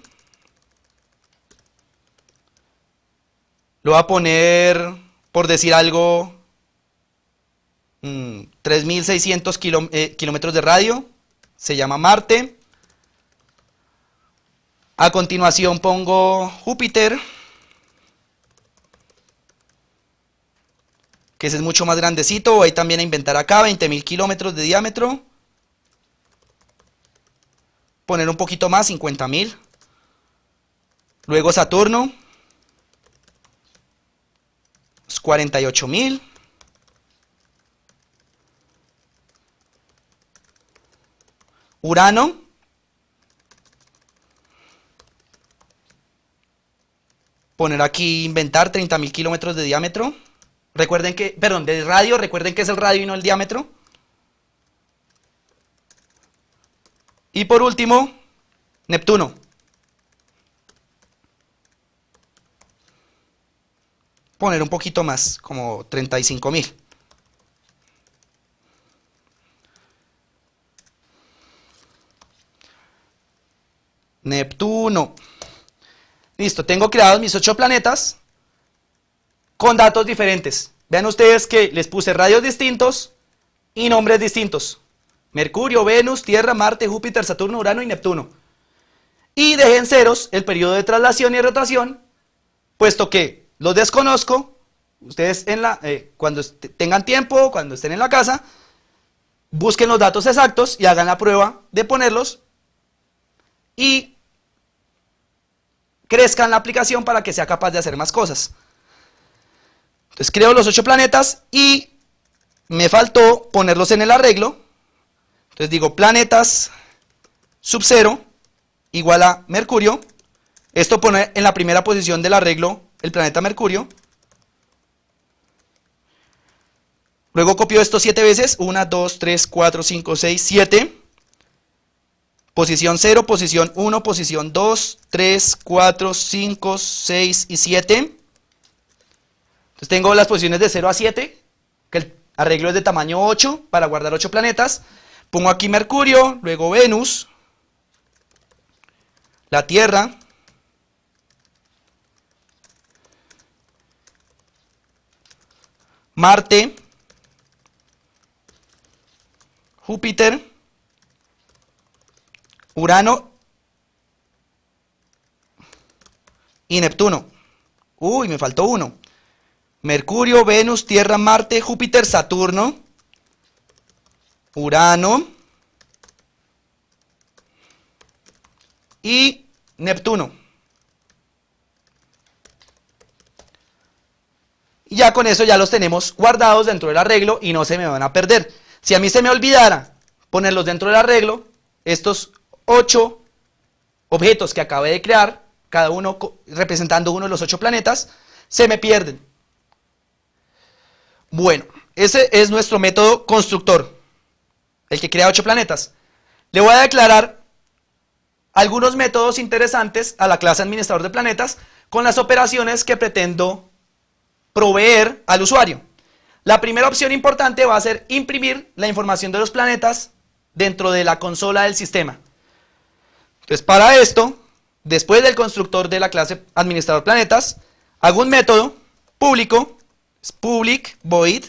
lo voy a poner, por decir algo, 3.600 kilómetros de radio, se llama Marte. A continuación pongo Júpiter, que ese es mucho más grandecito. Voy también a inventar acá 20.000 kilómetros de diámetro. Poner un poquito más, 50.000. Luego Saturno, 48.000. Urano, poner aquí, inventar 30.000 kilómetros de diámetro. Recuerden que, perdón, de radio, recuerden que es el radio y no el diámetro. Y por último, Neptuno. Poner un poquito más, como 35.000. Neptuno. Listo, tengo creados mis 8 planetas con datos diferentes. Vean ustedes que les puse radios distintos y nombres distintos. Mercurio, Venus, Tierra, Marte, Júpiter, Saturno, Urano y Neptuno. Y dejé en ceros el periodo de traslación y rotación, puesto que los desconozco ustedes cuando tengan tiempo, cuando estén en la casa, busquen los datos exactos y hagan la prueba de ponerlos y crezcan la aplicación para que sea capaz de hacer más cosas. Entonces creo los 8 planetas y me faltó ponerlos en el arreglo. Entonces digo planetas sub 0 igual a Mercurio. Esto pone en la primera posición del arreglo el planeta Mercurio. Luego copio esto 7 veces. 1, 2, 3, 4, 5, 6, 7. Posición 0, posición 1, posición 2, 3, 4, 5, 6 y 7. Entonces tengo las posiciones de 0 a 7, que el arreglo es de tamaño 8 para guardar 8 planetas. Pongo aquí Mercurio, luego Venus, la Tierra, Marte, Júpiter, Urano y Neptuno. Uy, me faltó uno. Mercurio, Venus, Tierra, Marte, Júpiter, Saturno, Urano y Neptuno. Y ya con eso ya los tenemos guardados dentro del arreglo y no se me van a perder. Si a mí se me olvidara ponerlos dentro del arreglo, estos 8 objetos que acabé de crear, cada uno representando uno de los 8 planetas, se me pierden. Bueno, ese es nuestro método constructor, el que crea 8 planetas. Le voy a declarar algunos métodos interesantes a la clase administrador de planetas con las operaciones que pretendo proveer al usuario. La primera opción importante va a ser imprimir la información de los planetas dentro de la consola del sistema. Entonces, para esto, después del constructor de la clase administrador planetas, hago un método público, es public void,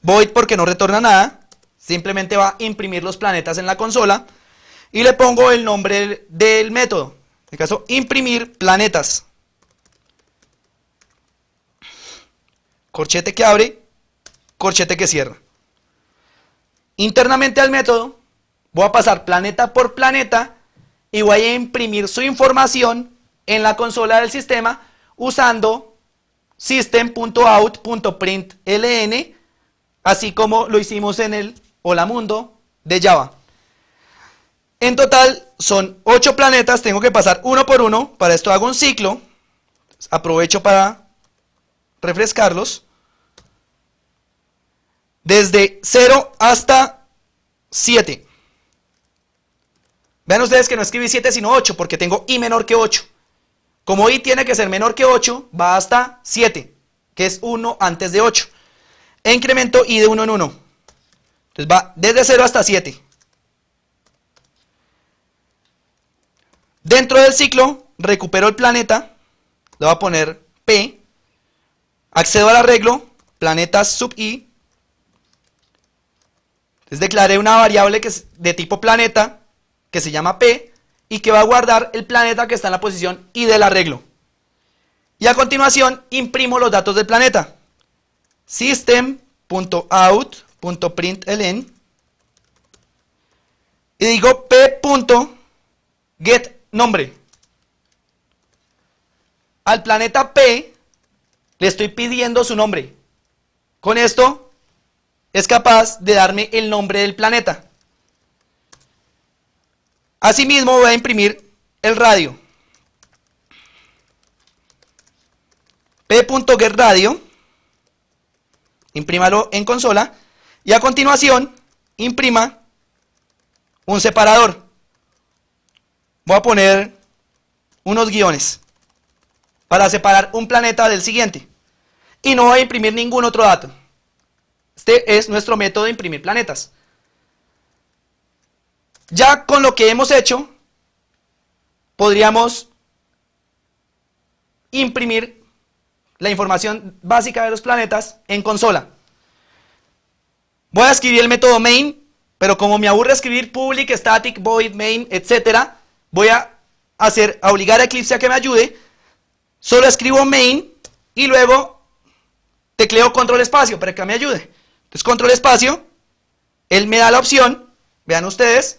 void porque no retorna nada, simplemente va a imprimir los planetas en la consola, y le pongo el nombre del método, en este caso, imprimir planetas. Corchete que abre, corchete que cierra. Internamente al método, voy a pasar planeta por planeta y voy a imprimir su información en la consola del sistema usando system.out.println, así como lo hicimos en el Hola Mundo de Java. En total son 8 planetas, tengo que pasar uno por uno, para esto hago un ciclo, aprovecho para refrescarlos, desde 0 hasta 7. Vean ustedes que no escribí 7 sino 8 porque tengo i menor que 8. Como i tiene que ser menor que 8, va hasta 7, que es 1 antes de 8. E incremento i de 1 en 1. Entonces va desde 0 hasta 7. Dentro del ciclo, recupero el planeta, le voy a poner P, accedo al arreglo, planetas sub i. Entonces declaré una variable que es de tipo planeta, que se llama P, y que va a guardar el planeta que está en la posición i del arreglo. Y a continuación imprimo los datos del planeta. System.out.println y digo p.getNombre. Al planeta P le estoy pidiendo su nombre. Con esto es capaz de darme el nombre del planeta. Asimismo voy a imprimir el radio. P.getRadio, imprímalo en consola y a continuación imprima un separador. Voy a poner unos guiones para separar un planeta del siguiente y no voy a imprimir ningún otro dato. Este es nuestro método de imprimir planetas. Ya con lo que hemos hecho, podríamos imprimir la información básica de los planetas en consola. Voy a escribir el método main, pero como me aburre escribir public, static, void, main, etc., voy a obligar a Eclipse a que me ayude. Solo escribo main y luego tecleo control espacio para que me ayude. Entonces control espacio, él me da la opción, vean ustedes,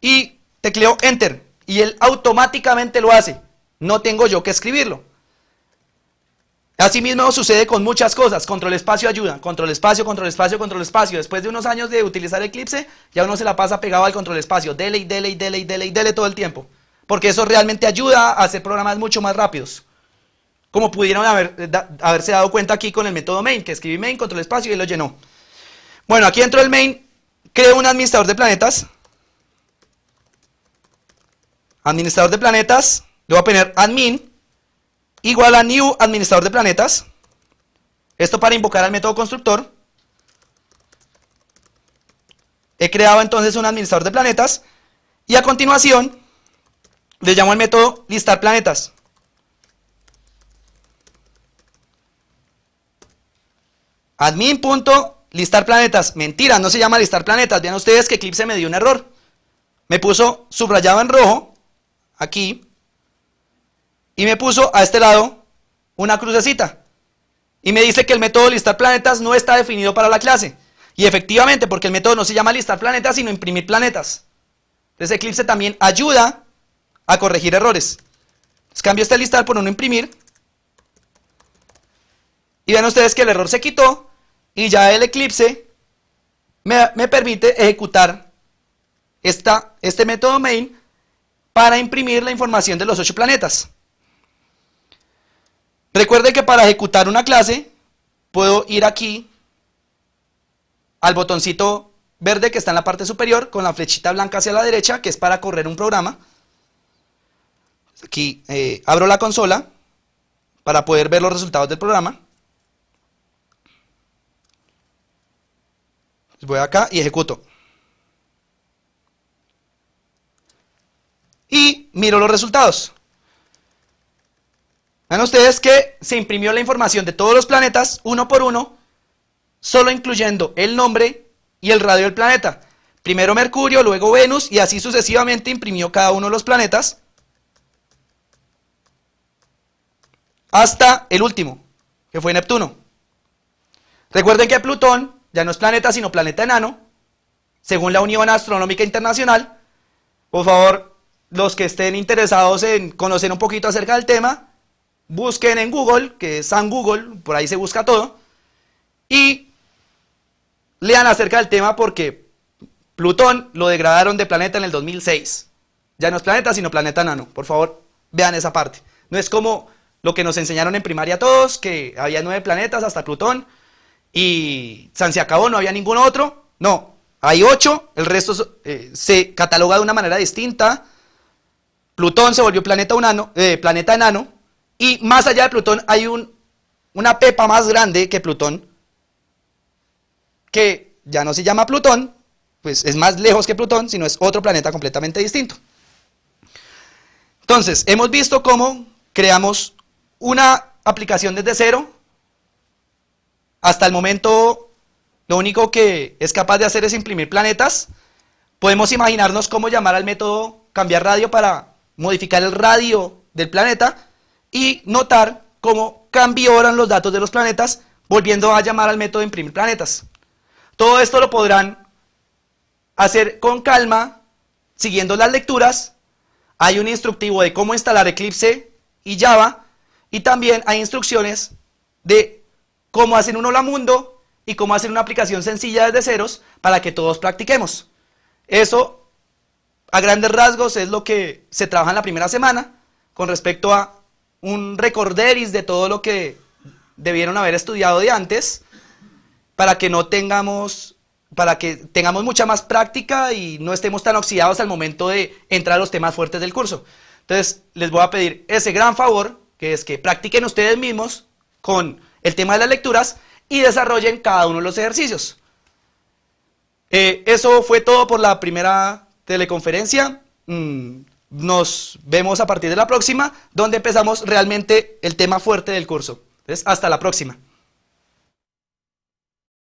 y tecleo enter, y él automáticamente lo hace, no tengo yo que escribirlo. Asimismo sucede con muchas cosas, control espacio ayuda, control espacio, control espacio, control espacio. Después de unos años de utilizar Eclipse, ya uno se la pasa pegado al control espacio, dele y dele y dele y dele y dele todo el tiempo. Porque eso realmente ayuda a hacer programas mucho más rápidos. Como pudieron haberse dado cuenta aquí con el método main, que escribí main, control espacio y lo llenó. Bueno, aquí dentro del main, creo un administrador de planetas. Administrador de planetas, le voy a poner admin igual a new administrador de planetas. Esto para invocar al método constructor. He creado entonces un administrador de planetas y a continuación le llamo al método listar planetas. Admin.listar planetas. Mentira, no se llama listar planetas. Vean ustedes que Eclipse me dio un error. Me puso subrayado en rojo, aquí, y me puso a este lado una crucecita. Y me dice que el método listar planetas no está definido para la clase. Y efectivamente, porque el método no se llama listar planetas, sino imprimir planetas. Entonces Eclipse también ayuda a corregir errores. Entonces cambio este listar por uno imprimir. Y vean ustedes que el error se quitó. Y ya el Eclipse me permite ejecutar este método main para imprimir la información de los 8 planetas. Recuerden que para ejecutar una clase puedo ir aquí al botoncito verde que está en la parte superior con la flechita blanca hacia la derecha, que es para correr un programa. Aquí abro la consola para poder ver los resultados del programa. Voy acá y ejecuto. Y miro los resultados. Vean ustedes que se imprimió la información de todos los planetas, uno por uno, solo incluyendo el nombre y el radio del planeta. Primero Mercurio, luego Venus, y así sucesivamente imprimió cada uno de los planetas, hasta el último, que fue Neptuno. Recuerden que Plutón ya no es planeta, sino planeta enano, según la Unión Astronómica Internacional. Por favor, los que estén interesados en conocer un poquito acerca del tema, busquen en Google, que es San Google, por ahí se busca todo, y lean acerca del tema porque Plutón lo degradaron de planeta en el 2006. Ya no es planeta, sino planeta enano. Por favor, vean esa parte. No es como lo que nos enseñaron en primaria todos, que había 9 planetas hasta Plutón, y se acabó, no había ningún otro. No, hay 8, el resto se cataloga de una manera distinta. Plutón se volvió planeta enano, y más allá de Plutón hay una pepa más grande que Plutón, que ya no se llama Plutón, pues es más lejos que Plutón, sino es otro planeta completamente distinto. Entonces, hemos visto cómo creamos una aplicación desde cero. Hasta el momento, lo único que es capaz de hacer es imprimir planetas. Podemos imaginarnos cómo llamar al método cambiar radio para modificar el radio del planeta y notar cómo cambiaron los datos de los planetas, volviendo a llamar al método imprimir planetas. Todo esto lo podrán hacer con calma, siguiendo las lecturas. Hay un instructivo de cómo instalar Eclipse y Java, y también hay instrucciones de cómo hacer un hola mundo y cómo hacer una aplicación sencilla desde ceros para que todos practiquemos. Eso, a grandes rasgos, es lo que se trabaja en la primera semana con respecto a un recorderis de todo lo que debieron haber estudiado de antes, para que tengamos mucha más práctica y no estemos tan oxidados al momento de entrar a los temas fuertes del curso. Entonces, les voy a pedir ese gran favor, que es que practiquen ustedes mismos con el tema de las lecturas y desarrollen cada uno de los ejercicios. Eso fue todo por la primera teleconferencia. Nos vemos a partir de la próxima, donde empezamos realmente el tema fuerte del curso. Entonces, hasta la próxima.